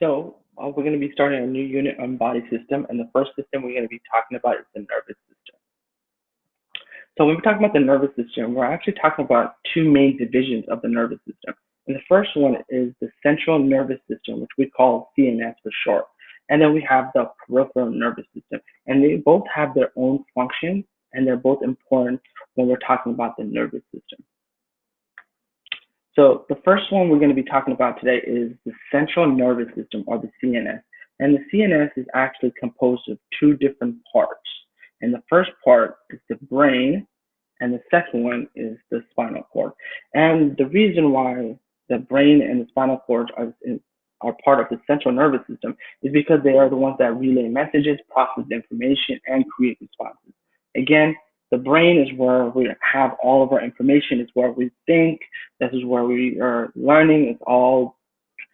We're going to be starting a new unit on body system, and the first system we're going to be talking about is the nervous system. So when we're talking about the nervous system, we're actually talking about two main divisions of the nervous system. And the first one is the central nervous system, which we call CNS for short. And then we have the peripheral nervous system. And they both have their own functions, and they're both important when we're talking about the nervous system. So the first one we're going to be talking about today is the central nervous system, or the CNS. And the CNS is actually composed of two different parts. And the first part is the brain, and the second one is the spinal cord. And the reason why the brain and the spinal cord are part of the central nervous system is because they are the ones that relay messages, process information, and create responses. Again, the brain is where we have all of our information. It's where we think. This is where we are learning. It's all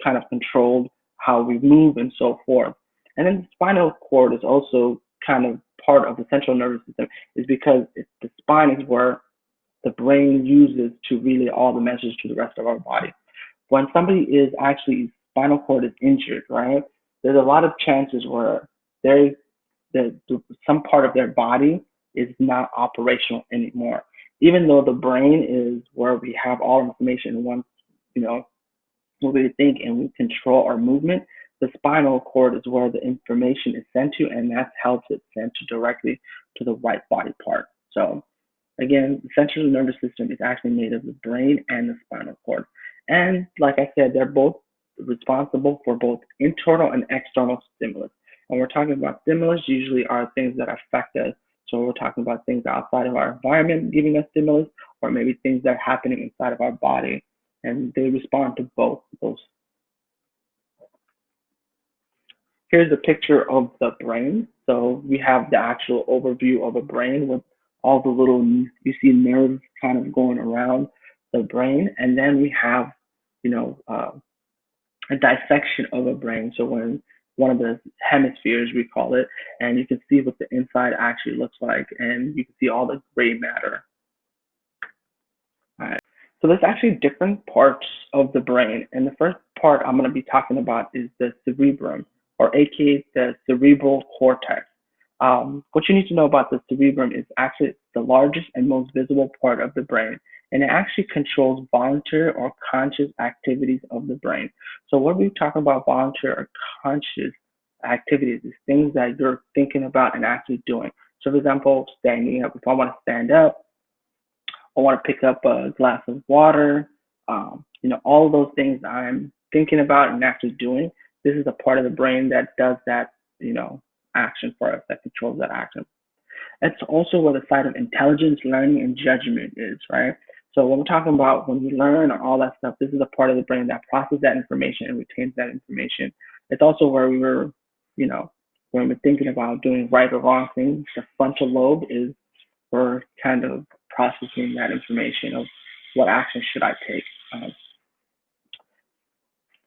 kind of controlled, how we move and so forth. And then the spinal cord is also kind of part of the central nervous system, is because the spine is where the brain uses to relay all the messages to the rest of our body. When somebody is actually spinal cord is injured, right? There's a lot of chances where some part of their body is not operational anymore. Even though the brain is where we have all information in one, what we think and we control our movement, the spinal cord is where the information is sent to, and that helps it send to directly to the right body part. So again, the central nervous system is actually made of the brain and the spinal cord. And like I said, they're both responsible for both internal and external stimulus. And we're talking about stimulus usually are things that affect us. So we're talking about things outside of our environment giving us stimulus, or maybe things that are happening inside of our body. And they respond to both of those. Here's a picture of the brain. So we have the actual overview of a brain with all the little, you see nerves kind of going around the brain. And then we have, a dissection of a brain. So when one of the hemispheres, we call it, and you can see what the inside actually looks like, and you can see all the gray matter. All right. So there's actually different parts of the brain, and the first part I'm going to be talking about is the cerebrum, or aka the cerebral cortex. What you need to know about the cerebrum is actually the largest and most visible part of the brain, and it actually controls voluntary or conscious activities of the brain. So when we talk about voluntary or conscious activities, is things that you're thinking about and actually doing. So for example, standing up. If I want to stand up, I want to pick up a glass of water, all of those things I'm thinking about and actually doing. This is a part of the brain that does that, action for us, that controls that action. It's also where the side of intelligence, learning, and judgment is, right? So when we're talking about when we learn and all that stuff, this is a part of the brain that processes that information and retains that information. It's also where when we're thinking about doing right or wrong things, the frontal lobe is for kind of processing that information of what action should I take.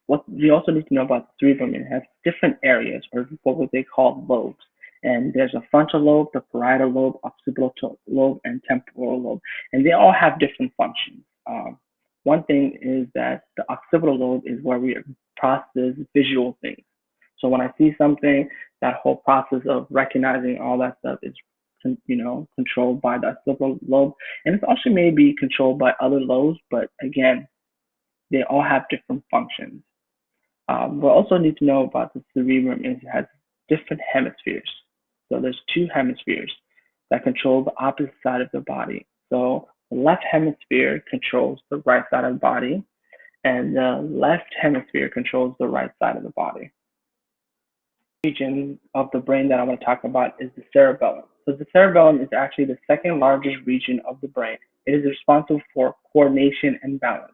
What you also need to know about the cerebrum, it has different areas, or what they call lobes. And there's a frontal lobe, the parietal lobe, occipital lobe, and temporal lobe. And they all have different functions. One thing is that the occipital lobe is where we process visual things. So when I see something, that whole process of recognizing all that stuff is controlled by the occipital lobe. And it's also maybe controlled by other lobes, but again, they all have different functions. We also need to know about the cerebrum is it has different hemispheres. So there's two hemispheres that control the opposite side of the body. So the left hemisphere controls the right side of the body, and the left hemisphere controls the right side of the body. The region of the brain that I want to talk about is the cerebellum. So the cerebellum is actually the second largest region of the brain. It is responsible for coordination and balance.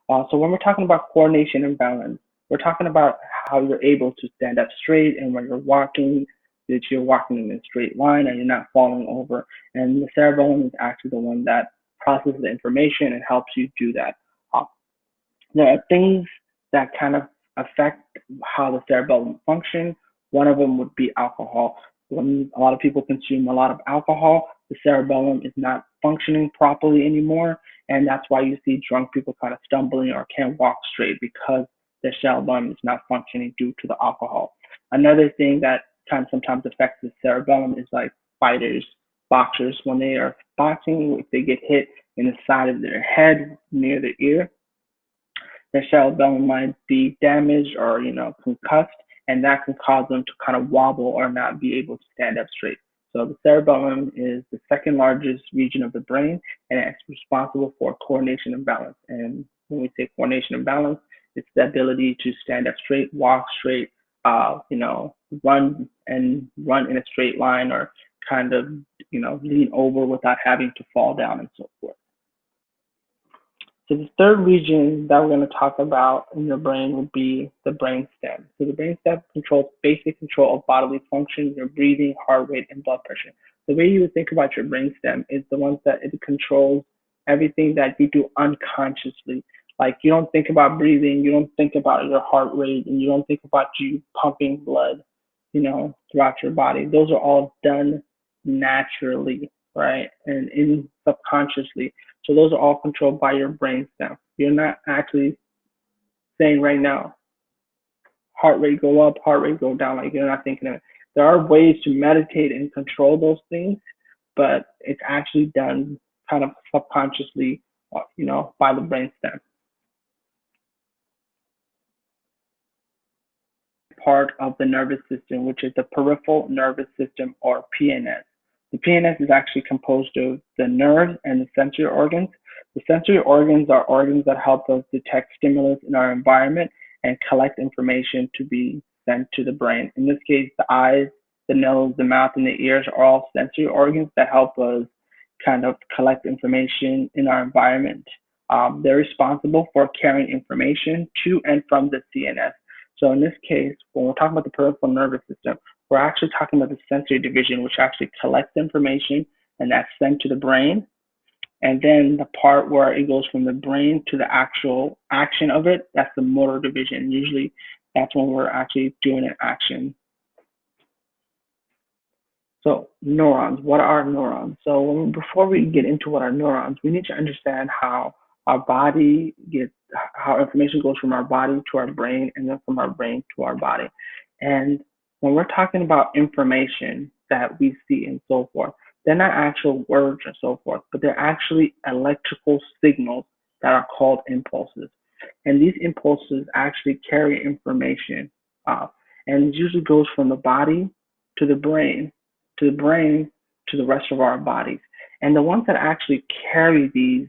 So when we're talking about coordination and balance, we're talking about how you're able to stand up straight, and when you're walking, that you're walking in a straight line and you're not falling over. And the cerebellum is actually the one that processes the information and helps you do that. There are things that kind of affect how the cerebellum functions. One of them would be alcohol. When a lot of people consume a lot of alcohol, the cerebellum is not functioning properly anymore. And that's why you see drunk people kind of stumbling or can't walk straight, because their cerebellum is not functioning due to the alcohol. Another thing that kind of sometimes affects the cerebellum is like fighters, boxers, when they are boxing, if they get hit in the side of their head near the ear, their cerebellum might be damaged or concussed, and that can cause them to kind of wobble or not be able to stand up straight. So the cerebellum is the second largest region of the brain, and it's responsible for coordination and balance. And when we say coordination and balance, it's the ability to stand up straight, walk straight, run run in a straight line, or kind of lean over without having to fall down and so forth. So the third region that we're going to talk about in your brain would be the brainstem. So the brainstem controls basic control of bodily function, your breathing, heart rate, and blood pressure. The way you would think about your brainstem is the ones that it controls everything that you do unconsciously. Like you don't think about breathing, you don't think about your heart rate, and you don't think about you pumping blood, throughout your body. Those are all done naturally, right? And in subconsciously. So those are all controlled by your brainstem. You're not actually saying right now, heart rate go up, heart rate go down. Like you're not thinking of it. There are ways to meditate and control those things, but it's actually done kind of subconsciously, by the brainstem. Part of the nervous system, which is the peripheral nervous system, or PNS. The PNS is actually composed of the nerves and the sensory organs. The sensory organs are organs that help us detect stimulus in our environment and collect information to be sent to the brain. In this case, the eyes, the nose, the mouth, and the ears are all sensory organs that help us kind of collect information in our environment. They're responsible for carrying information to and from the CNS. So in this case, when we're talking about the peripheral nervous system, we're actually talking about the sensory division, which actually collects information and that's sent to the brain. And then the part where it goes from the brain to the actual action of it, that's the motor division. Usually that's when we're actually doing an action. So neurons, what are neurons? So before we get into what are neurons, we need to understand how our body gets, how information goes from our body to our brain and then from our brain to our body. And when we're talking about information that we see and so forth, they're not actual words or so forth, but they're actually electrical signals that are called impulses. And these impulses actually carry information, and it usually goes from the body to the brain, to the brain to the rest of our bodies. And the ones that actually carry these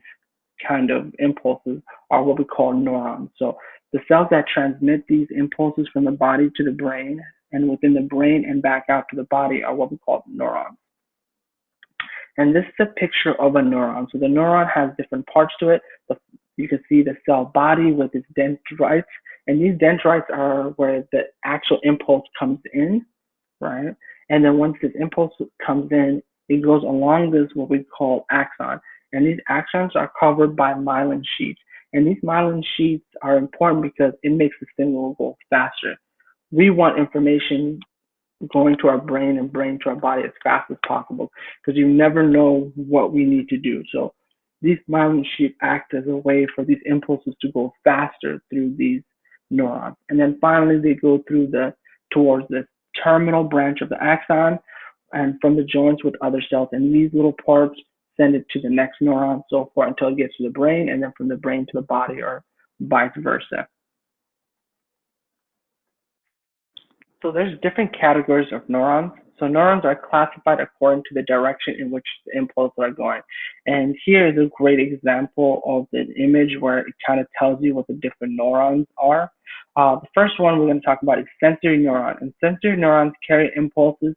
kind of impulses are what we call neurons. So the cells that transmit these impulses from the body to the brain and within the brain and back out to the body are what we call neurons. And this is a picture of a neuron. So the neuron has different parts to it. You can see the cell body with its dendrites, and these dendrites are where the actual impulse comes in, right? And then once this impulse comes in, it goes along this what we call axon. And these axons are covered by myelin sheets. And these myelin sheets are important because it makes the signal go faster. We want information going to our brain and brain to our body as fast as possible because you never know what we need to do. So these myelin sheets act as a way for these impulses to go faster through these neurons. And then finally, they go through towards the terminal branch of the axon and from the joints with other cells. And these little parts send it to the next neuron, so forth until it gets to the brain, and then from the brain to the body, or vice versa. So there's different categories of neurons. So neurons are classified according to the direction in which the impulses are going. And here is a great example of the image where it kind of tells you what the different neurons are. The first one we're going to talk about is sensory neuron. And sensory neurons carry impulses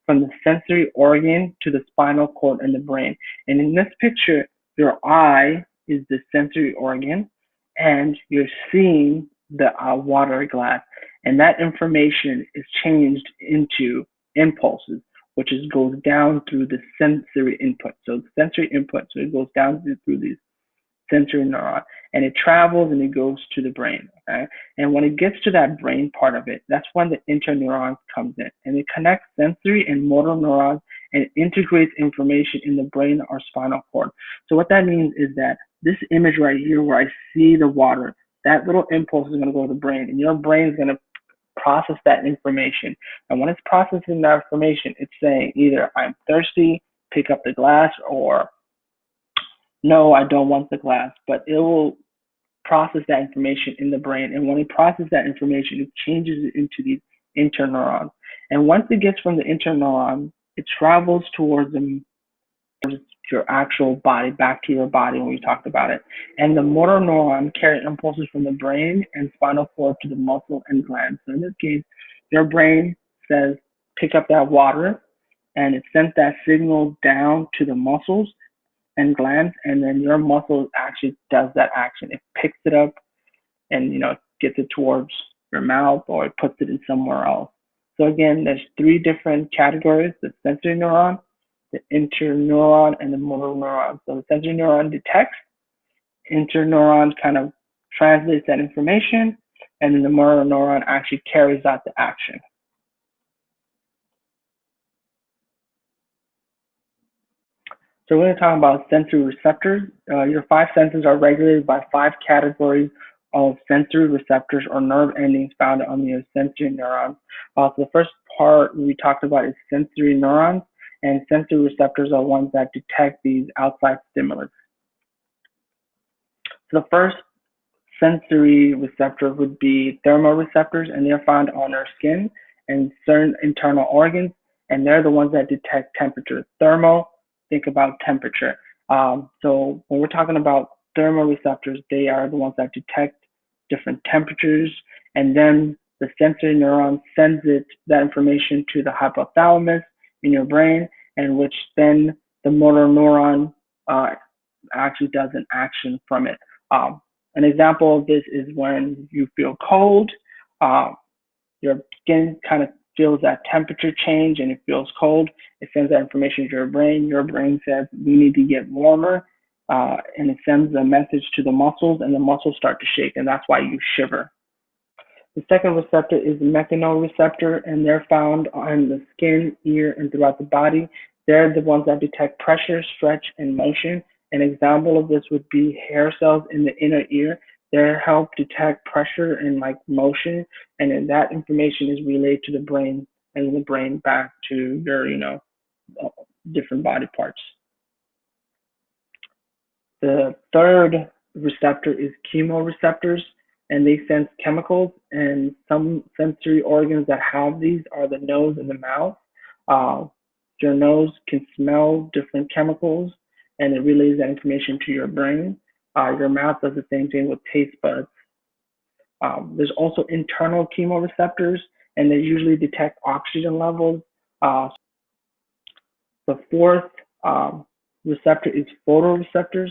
from the sensory organ to the spinal cord and the brain. And in this picture, your eye is the sensory organ, and you're seeing the water glass. And that information is changed into impulses, which goes down through the sensory input. So the sensory input, so it goes down through these sensory neuron, and it travels and it goes to the brain. Okay? And when it gets to that brain part of it, that's when the interneuron comes in, and it connects sensory and motor neurons and integrates information in the brain or spinal cord. So what that means is that this image right here, where I see the water, that little impulse is going to go to the brain, and your brain is going to process that information. And when it's processing that information, it's saying either I'm thirsty, pick up the glass, or no, I don't want the glass. But it will process that information in the brain. And when it processes that information, it changes it into these interneurons. And once it gets from the interneuron, it travels towards your actual body, back to your body when we talked about it. And the motor neuron carry impulses from the brain and spinal cord to the muscle and glands. So in this case, your brain says, pick up that water, and it sends that signal down to the muscles and glands, and then your muscle actually does that action. It picks it up and gets it towards your mouth, or it puts it in somewhere else. So again, there's three different categories: the sensory neuron, the interneuron, and the motor neuron. So the sensory neuron detects, interneuron kind of translates that information, and then the motor neuron actually carries out the action. So we're going to talk about sensory receptors. Your five senses are regulated by five categories of sensory receptors or nerve endings found on the sensory neurons. So the first part we talked about is sensory neurons, and sensory receptors are ones that detect these outside stimulus. So the first sensory receptor would be thermoreceptors, and they're found on our skin and certain internal organs, and they're the ones that detect temperature. Thermo, think about temperature. So when we're talking about thermoreceptors, they are the ones that detect different temperatures, and then the sensory neuron sends that information to the hypothalamus in your brain, and which then the motor neuron actually does an action from it. An example of this is when you feel cold, your skin kind of feels that temperature change and it feels cold. It sends that information to your brain. Your brain says, we need to get warmer. And it sends a message to the muscles, and the muscles start to shake, and that's why you shiver. The second receptor is the mechanoreceptor, and they're found on the skin, ear, and throughout the body. They're the ones that detect pressure, stretch, and motion. An example of this would be hair cells in the inner ear. They help detect pressure and motion, and then that information is relayed to the brain, and the brain back to your, different body parts. The third receptor is chemoreceptors, and they sense chemicals, and some sensory organs that have these are the nose and the mouth. Your nose can smell different chemicals, and it relays that information to your brain. Your mouth does the same thing with taste buds. There's also internal chemoreceptors, and they usually detect oxygen levels. The fourth receptor is photoreceptors.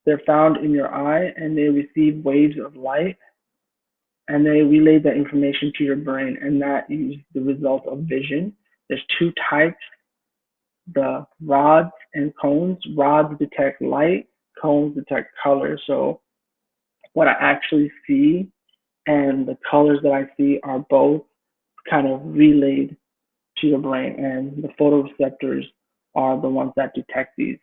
They're found in your eye, and they receive waves of light, and they relay that information to your brain, and that is the result of vision. There's two types, the rods and cones. Rods detect light, cones detect color. So what I actually see and the colors that I see are both kind of relayed to your brain, and the photoreceptors are the ones that detect these.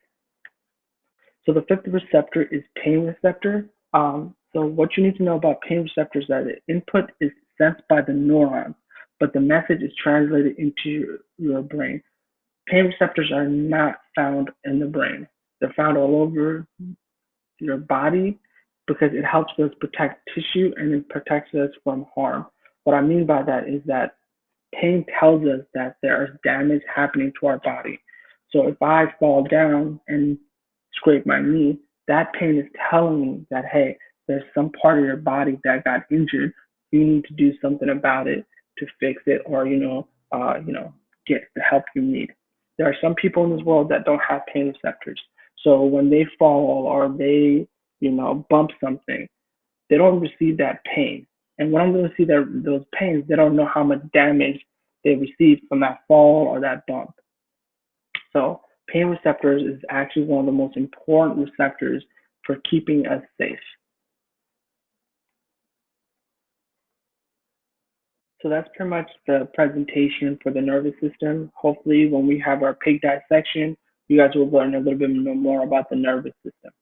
So the fifth receptor is pain receptor. So what you need to know about pain receptors is that the input is sensed by the neuron, but the message is translated into your brain. Pain receptors are not found in the brain. They're found all over your body because it helps us protect tissue and it protects us from harm. What I mean by that is that pain tells us that there is damage happening to our body. So if I fall down and scrape my knee, that pain is telling me that, hey, there's some part of your body that got injured. You need to do something about it to fix it, or get the help you need. There are some people in this world that don't have pain receptors. So when they fall or they, bump something, they don't receive that pain. And when I'm going to see those pains, they don't know how much damage they received from that fall or that bump. So pain receptors is actually one of the most important receptors for keeping us safe. So that's pretty much the presentation for the nervous system. Hopefully when we have our pig dissection, you guys will learn a little bit more about the nervous system.